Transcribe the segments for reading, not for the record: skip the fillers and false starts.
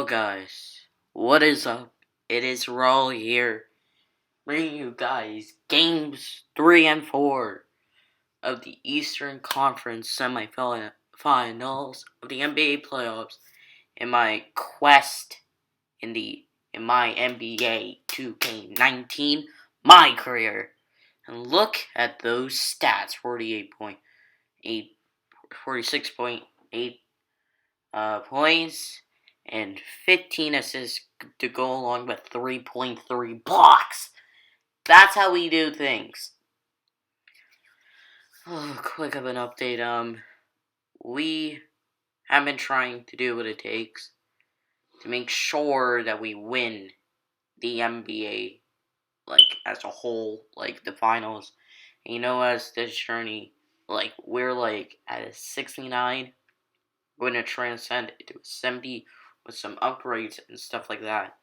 Hello guys, what is up? It is Raul here, bringing you guys games 3 and 4 of the Eastern Conference semifinals of the NBA playoffs in my quest in my NBA 2K19 my career. And look at those stats, 46.8 points and 15 assists to go along with 3.3 blocks. That's how we do things. Quick of an update. We have been trying to do what it takes to make sure that we win the NBA, as a whole, the finals. And as this journey, we're at a 69. We're going to transcend it to a 70 with some upgrades and stuff like that.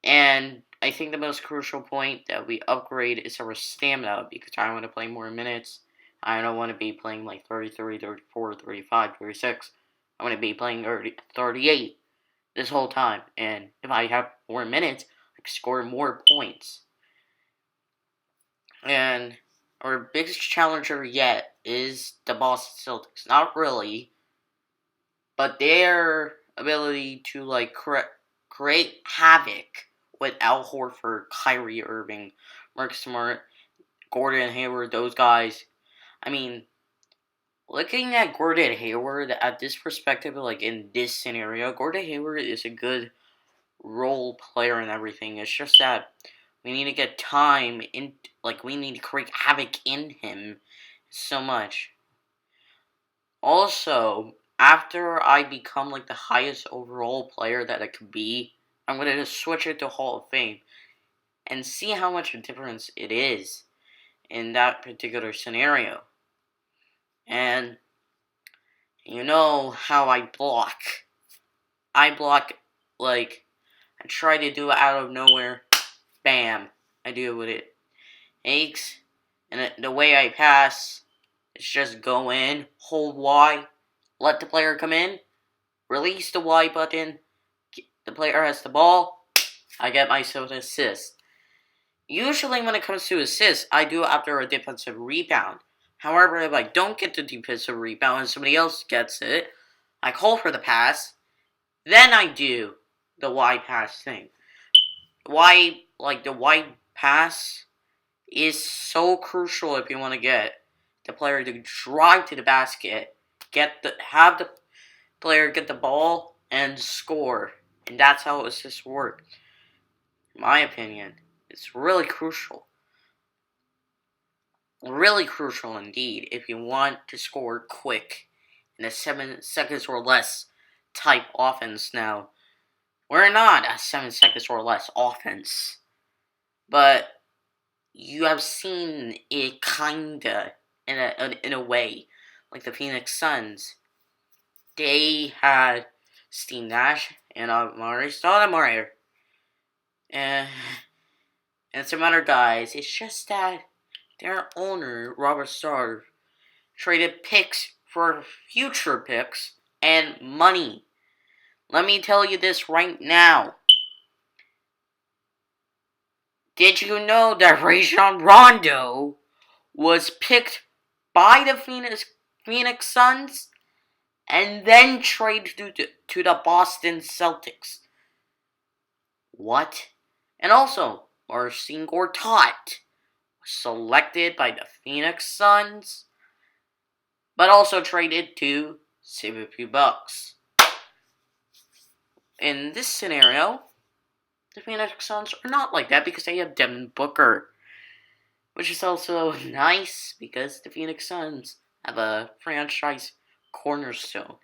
And I think the most crucial point that we upgrade is our stamina, because I want to play more minutes. I don't want to be playing 33, 34, 35, 36. I want to be playing 38 this whole time. And if I have more minutes, I can score more points. And our biggest challenger yet is the Boston Celtics. Not really, but their ability to create havoc with Al Horford, Kyrie Irving, Mark Smart, Gordon Hayward, those guys. I mean, looking at Gordon Hayward at this perspective, in this scenario, Gordon Hayward is a good role player and everything. It's just that we need to get time in, we need to create havoc in him so much. Also, after I become the highest overall player that I could be, I'm going to just switch it to Hall of Fame and see how much of a difference it is in that particular scenario. And you know how I block. I block, I try to do it out of nowhere. Bam. I do what it takes. And the way I pass is just go in, hold Y, let the player come in, release the Y button, the player has the ball, I get myself an assist. Usually when it comes to assists, I do it after a defensive rebound. However, if I don't get the defensive rebound and somebody else gets it, I call for the pass, then I do the Y pass thing. The Y pass is so crucial if you want to get the player to drive to the basket, have the player get the ball and score, and that's how assists work. In my opinion, it's really crucial indeed if you want to score quick in a 7 seconds or less type offense. Now, we're not a 7 seconds or less offense, but you have seen it kinda in a way, like the Phoenix Suns. They had Steve Nash and Amari Stoudemire and some other guys. It's just that their owner, Robert Starr, traded picks for future picks and money. Let me tell you this right now. Did you know that Rajon Rondo was picked by the Phoenix Suns and then traded to the Boston Celtics? What? And also, Marcin Gortat was selected by the Phoenix Suns, but also traded to save a few bucks. In this scenario, the Phoenix Suns are not like that because they have Devin Booker, which is also nice because the Phoenix Suns have a franchise cornerstone.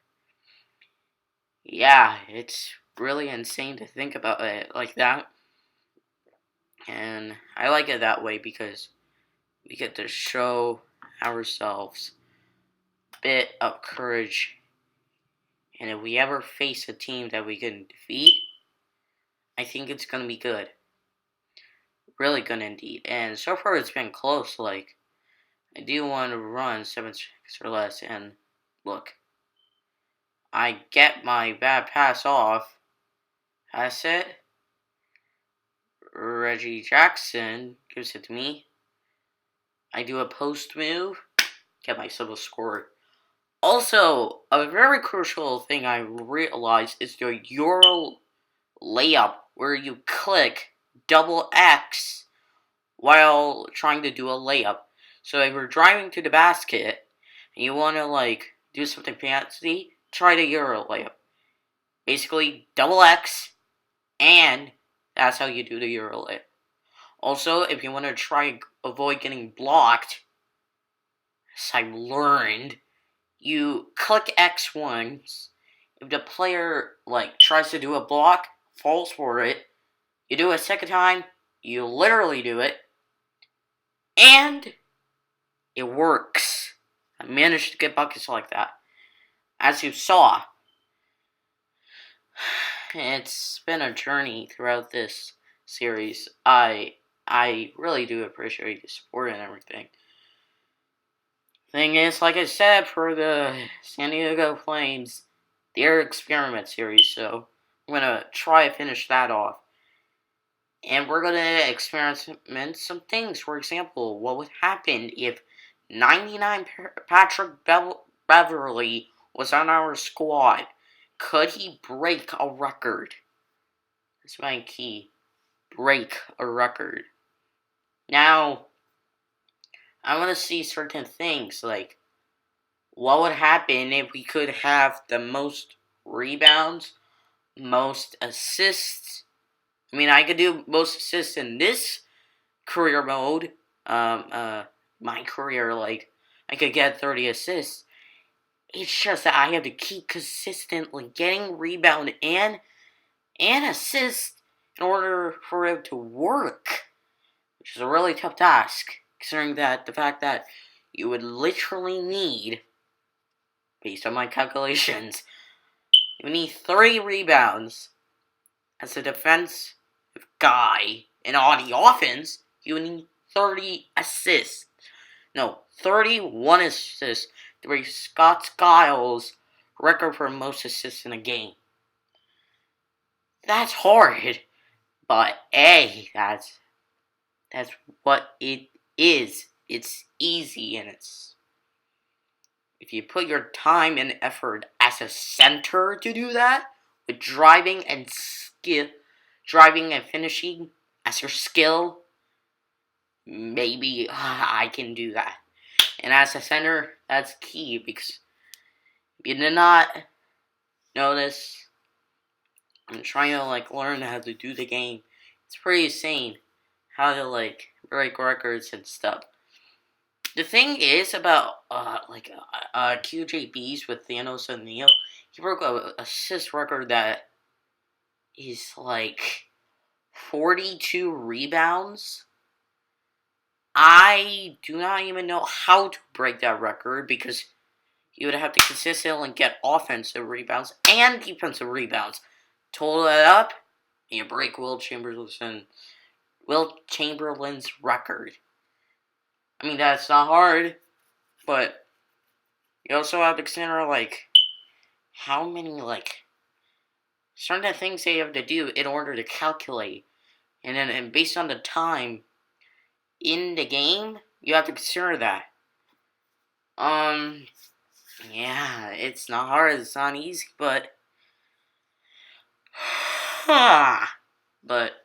Yeah, it's really insane to think about it like that. And I like it that way because we get to show ourselves a bit of courage. And if we ever face a team that we can defeat, I think it's going to be good. Really good indeed. And so far it's been close. I do want to run 7 seconds or less. And look, I get my bad pass off. Pass it. Reggie Jackson gives it to me. I do a post move. Get myself a score. Also, a very crucial thing I realized is the Euro layup, where you click double X while trying to do a layup. So if you're driving to the basket and you want to do something fancy, try the Euro layup. Basically, double X, and that's how you do the Euro layup. Also, if you want to try avoid getting blocked, as I learned, you click X once. If the player tries to do a block, falls for it, you do it a second time, you literally do it, and it works. I managed to get buckets like that. As you saw, it's been a journey throughout this series. I really do appreciate the support and everything. Thing is, like I said, for the San Diego Flames, their experiment series, so I'm gonna try to finish that off. And we're gonna experiment some things. For example, what would happen if 99 Patrick Beverly was on our squad? Could he break a record? That's my key. Break a record. Now, I want to see certain things, like what would happen if we could have the most rebounds, most assists. I mean, I could do most assists in this career mode. My career, I could get 30 assists. It's just that I have to keep consistently getting rebound and assist in order for it to work, which is a really tough task, considering that the fact that you would literally need, based on my calculations, you would need 30 rebounds as a defensive guy, and on the offense, you would need 30 assists. No, 31 assists to break Scott Skiles' record for most assists in a game. That's hard, but hey, that's what it is. It's easy, and if you put your time and effort as a center to do that, with driving and finishing as your skill, maybe I can do that. And as a center, that's key, because if you did not know this, I'm trying to learn how to do the game. It's pretty insane how to break records and stuff. The thing is about QJBs with Thanos and Neo, he broke a assist record that is 42 rebounds. I do not even know how to break that record, because you would have to consistently get offensive rebounds and defensive rebounds. Total that up, and you break Will Chamberlain's record. I mean, that's not hard, but you also have to consider how many certain things they have to do in order to calculate, and based on the time in the game, you have to consider that. Yeah, it's not hard, it's not easy, but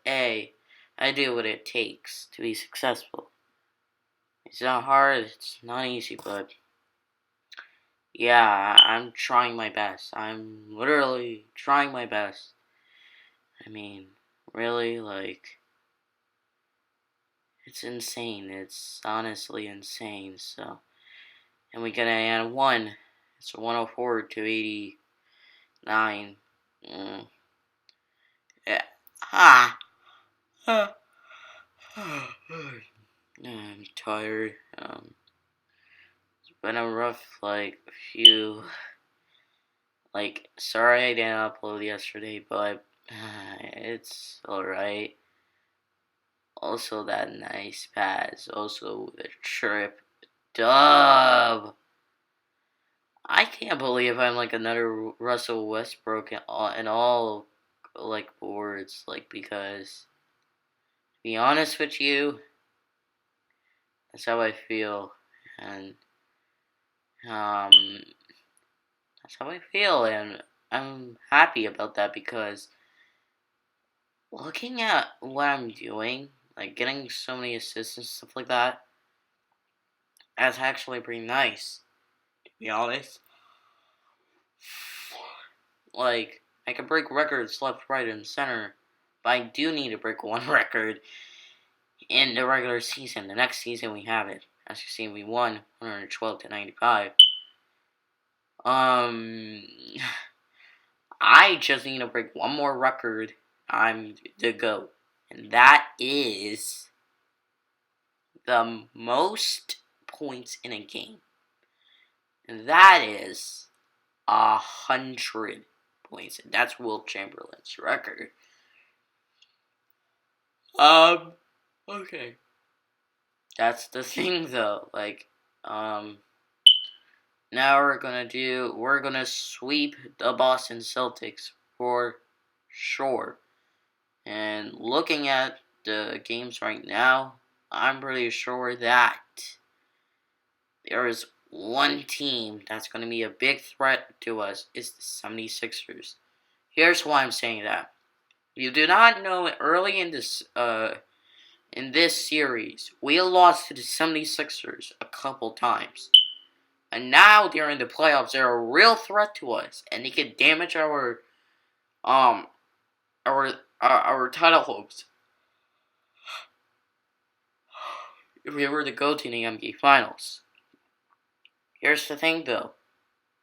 hey, I do what it takes to be successful. It's not hard, it's not easy, but yeah, I'm trying my best. I'm literally trying my best. I mean, really, it's insane. It's honestly insane, so. And we gotta add 1. It's 104 to 89. Yeah. I'm tired. It's been a rough, few. Sorry I didn't upload yesterday, but it's alright. Also, that nice pass. Also, the trip. Dub! I can't believe I'm another Russell Westbrook in all boards, because to be honest with you, that's how I feel, and um, that's how I feel, and I'm happy about that because looking at what I'm doing, getting so many assists and stuff like that, that's actually pretty nice, to be honest. I can break records left, right, and center, but I do need to break one record in the regular season. The next season we have it. As you see, we won 112 to 95. I just need to break one more record. I'm the GOAT. And that is the most points in a game. And that is 100 points. And that's Will Chamberlain's record. Okay. That's the thing though. Now we're gonna sweep the Boston Celtics for sure. And looking at the games right now, I'm pretty sure that there is one team that's gonna be a big threat to us. It's the 76ers. Here's why I'm saying that. You do not know early in this series, we lost to the 76ers a couple times. And now during the playoffs, they're a real threat to us, and they can damage our title hopes if we were to go to the NBA Finals. Here's the thing, though,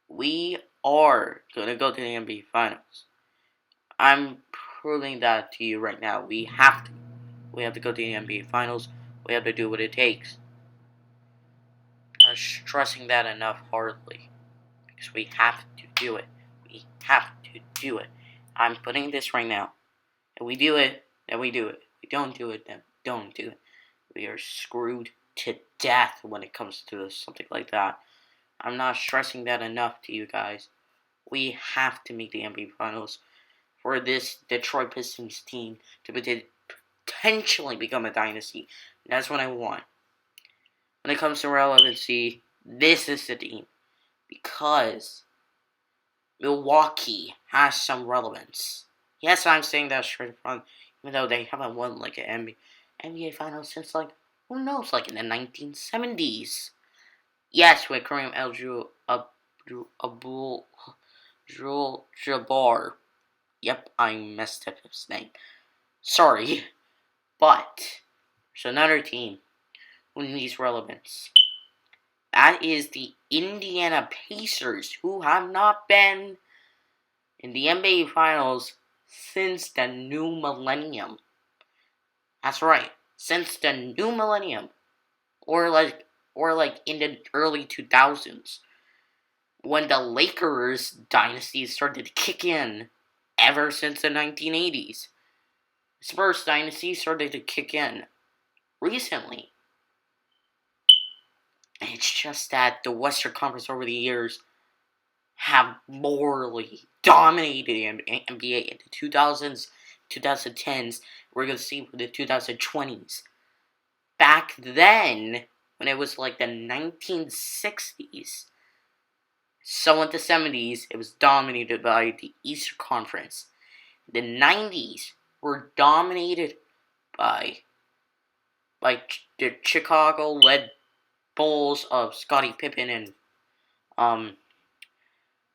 we are gonna go to the NBA Finals. I'm proving that to you right now. We have to. We have to go to the NBA Finals. We have to do what it takes. I'm stressing that enough hardly. Because we have to do it. We have to do it. I'm putting this right now. If we do it, then we do it. If we don't do it, then don't do it. We are screwed to death when it comes to something like that. I'm not stressing that enough to you guys. We have to make the NBA Finals for this Detroit Pistons team to potentially become a dynasty. That's what I want. When it comes to relevancy, this is the team. Because Milwaukee has some relevance. Yes, I'm saying that straight from, even though they haven't won an NBA Finals since who knows, in the 1970s. Yes, with Kareem Abdul-Jabbar. Yep, I messed up his name. Sorry, but there's another team who needs relevance. That is the Indiana Pacers, who have not been in the NBA Finals since the new millennium. That's right, since the new millennium, or in the early 2000s, when the Lakers dynasty started to kick in. Ever since the 1980s, Spurs dynasty started to kick in recently. It's just that the Western Conference over the years have morally dominated the NBA in the 2000s, 2010s. We're going to see the 2020s. Back then, when it was the 1960s, so in the 70s, it was dominated by the Eastern Conference. The 90s were dominated by the Chicago-led Bulls of Scottie Pippen and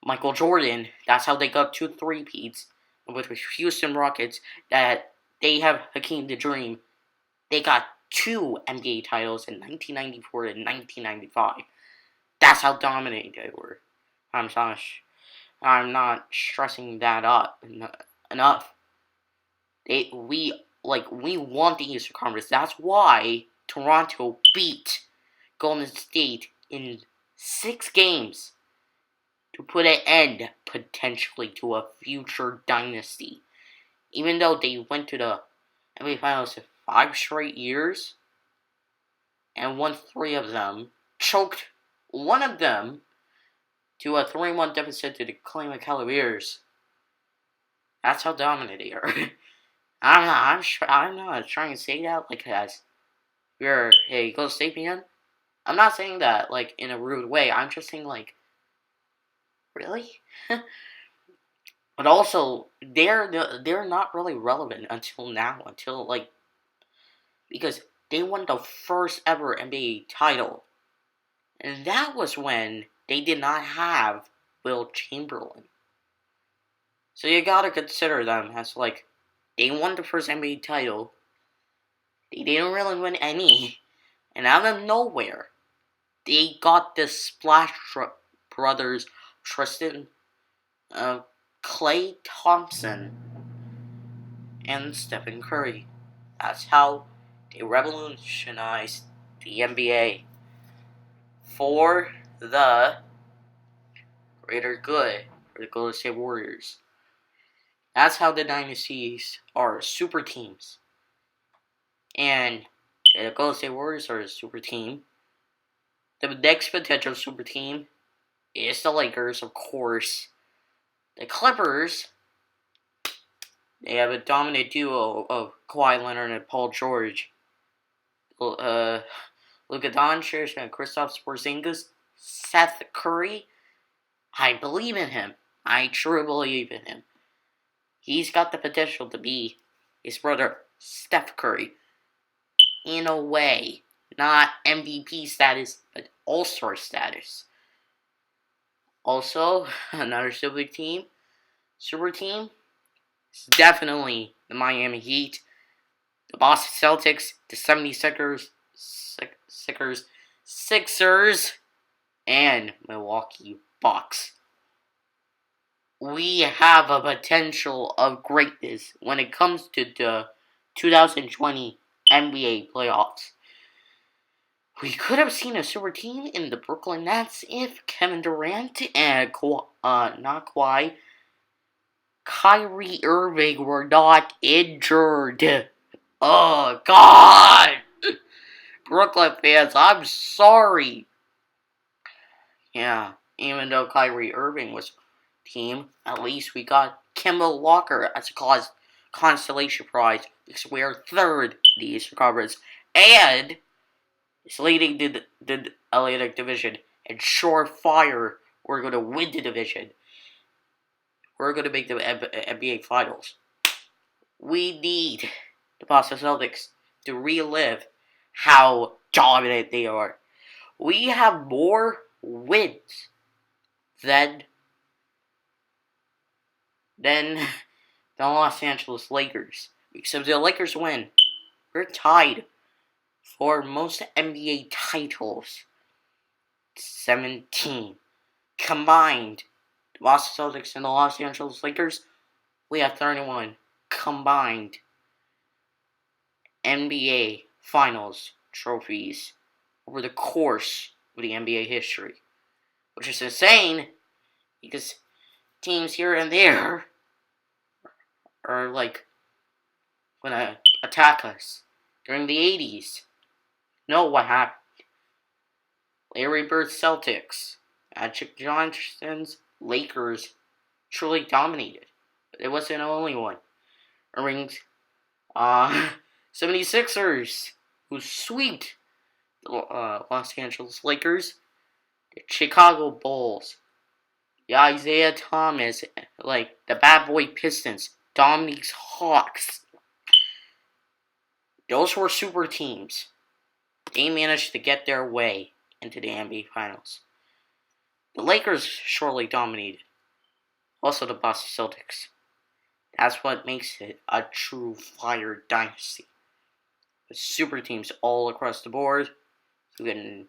Michael Jordan. That's how they got 2 three-peats. With Houston Rockets, that they have Hakeem the Dream. They got 2 NBA titles in 1994 and 1995. That's how dominating they were. I'm not stressing that up enough. We want the Eastern Conference. That's why Toronto beat Golden State in 6 games to put an end potentially to a future dynasty. Even though they went to the NBA Finals in 5 straight years and won 3 of them, choked one of them to a 3-1 deficit to the Cleveland Cavaliers. That's how dominant they are. I'm not trying to say that like as you're a Golden State fan. I'm not saying that like in a rude way. I'm just saying like really. But also, they're not really relevant until now, until like because they won the first ever NBA title, and that was when they did not have Will Chamberlain. So you gotta consider them as like they won the first NBA title. They didn't really win any, and out of nowhere, they got the Brothers, Tristan, Klay Thompson, and Stephen Curry. That's how they revolutionized the NBA for the greater good for the Golden State Warriors. That's how the dynasties are super teams. And the Golden State Warriors are a super team. The next potential super team is the Lakers, of course. The Clippers, they have a dominant duo of Kawhi Leonard and Paul George. Luka Doncic and Kristaps Porzingis, Seth Curry. I believe in him. I truly believe in him. He's got the potential to be his brother Steph Curry. In a way, not MVP status, but All-Star status. Also, another super team is definitely the Miami Heat, the Boston Celtics, the 76ers, Sixers, and Milwaukee Bucks. We have a potential of greatness when it comes to the 2020 NBA playoffs. We could have seen a super team in the Brooklyn Nets if Kevin Durant and Kyrie Irving were not injured. Oh, God! Brooklyn fans, I'm sorry. Yeah, even though Kyrie Irving was team, at least we got Kemba Walker as a constellation prize because we are third in the Eastern Conference and is leading the Atlantic Division and surefire we're going to win the division. We're going to make the NBA Finals. We need the Boston Celtics to relive how dominant they are. We have more wins than the Los Angeles Lakers. Because if the Lakers win, we're tied for most NBA titles. 17. Combined, the Boston Celtics and the Los Angeles Lakers, we have 31 combined NBA Finals trophies over the course of the NBA history. Which is insane, because teams here and there are like gonna attack us. During the 80s, know what happened. Larry Bird's Celtics, Magic Johnson's Lakers truly dominated. But it wasn't the only one. Irving's 76ers, who swept the Los Angeles Lakers, the Chicago Bulls, the Isaiah Thomas, like the Bad Boy Pistons, Dominique's Hawks. Those were super teams. They managed to get their way into the NBA Finals. The Lakers surely dominated. Also the Boston Celtics. That's what makes it a true fire dynasty. With super teams all across the board. You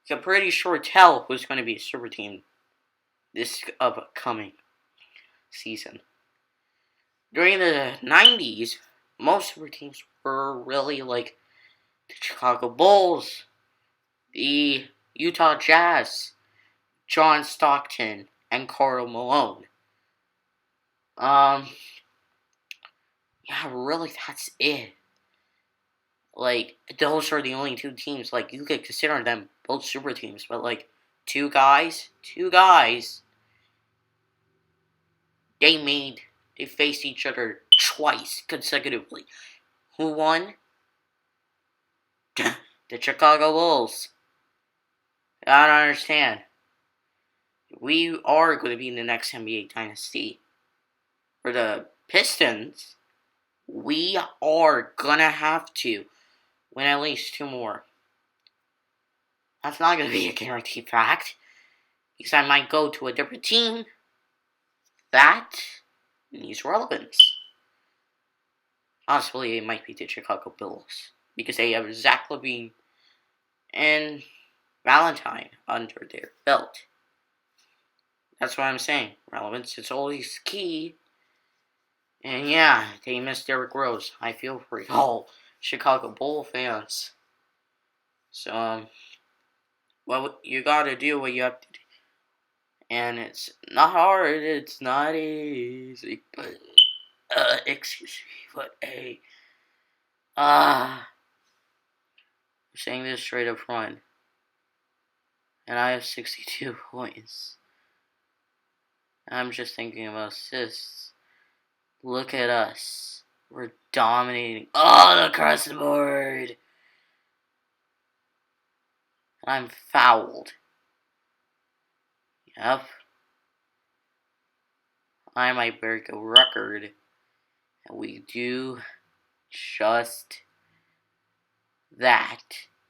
can pretty sure tell who's going to be a super team this upcoming season. During the 90s, most super teams were really like the Chicago Bulls, the Utah Jazz, John Stockton, and Karl Malone. Yeah, really, that's it. Like, those are the only two teams. Like, you could consider them both super teams, but like, two guys, they made They faced each other twice consecutively. Who won? The Chicago Bulls. I don't understand. We are going to be in the next NBA dynasty. For the Pistons, we are going to have to win at least 2 more. That's not going to be a guaranteed fact. Because I might go to a different team that needs relevance. Possibly it might be the Chicago Bulls. Because they have Zach LaVine and Valentine under their belt. That's what I'm saying. Relevance is always key. And yeah, they missed Derrick Rose. I feel for all Chicago Bull fans. So, well, you gotta do what you have to do. And it's not hard, it's not easy, but, excuse me, but hey, I'm saying this straight up front. And I have 62 points. I'm just thinking about assists. Look at us. We're dominating all across the board. I'm fouled. Yep. I might break a record. And we do just that.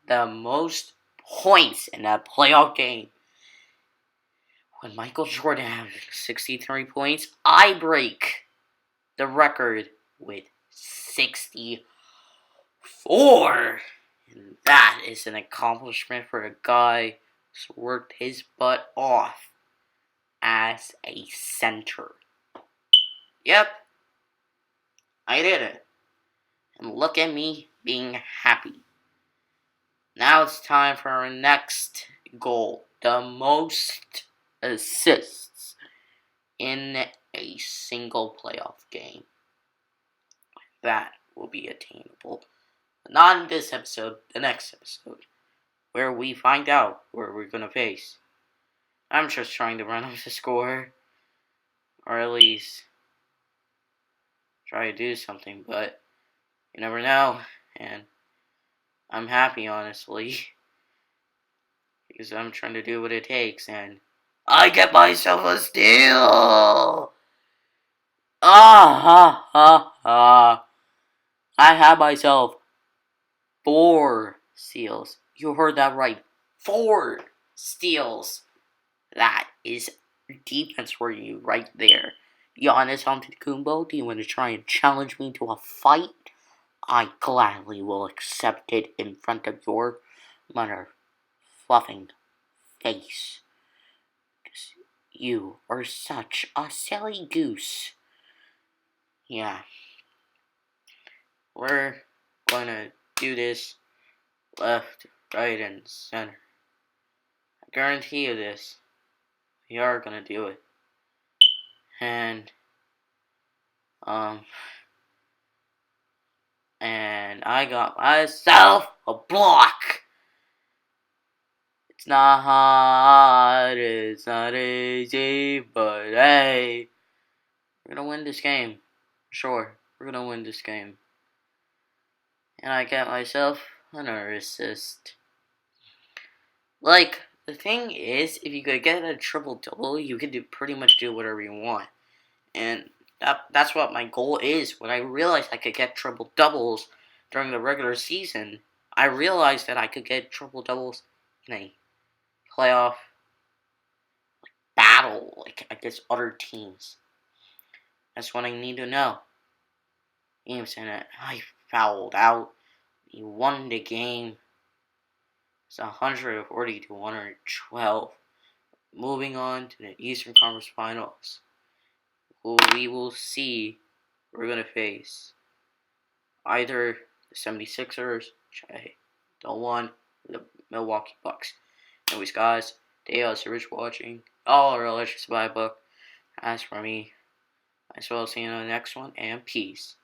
The most points in a playoff game. When Michael Jordan has 63 points, I break the record with 64. And that is an accomplishment for a guy who's worked his butt off as a center. Yep, I did it. And look at me being happy. Now it's time for our next goal. The most assists in a single playoff game. That will be attainable. But not in this episode, the next episode. Where we find out where we're going to face. I'm just trying to run up the score. Or at least try to do something. But you never know. And I'm happy, honestly. Because I'm trying to do what it takes. And I get myself a steal! Ah ha ha ha. I have myself 4 steals. You heard that right. 4 steals. That is defense for you right there. Giannis Antetokounmpo, do you want to try and challenge me to a fight? I gladly will accept it in front of your mother fluffing face. Because you are such a silly goose. Yeah. We're gonna do this left, right, and center. I guarantee you this. We are gonna do it. And I got myself a block. It's not hard, it's not easy, but hey, we're gonna win this game. Sure, we're gonna win this game. And I got myself another assist. Like, the thing is, if you could get a triple-double, you could pretty much do whatever you want. And that's what my goal is. When I realized I could get triple-doubles during the regular season, I realized that I could get triple-doubles in a playoff battle, like against other teams. That's what I need to know. Games in it, I fouled out. He won the game. It's 140 to 112. Moving on to the Eastern Conference Finals. Who we will see we're going to face either the 76ers, which I don't want, the Milwaukee Bucks. Anyways, guys, thank you so much for watching. All our electric supply book. As for me, I will see you in the next one, and peace.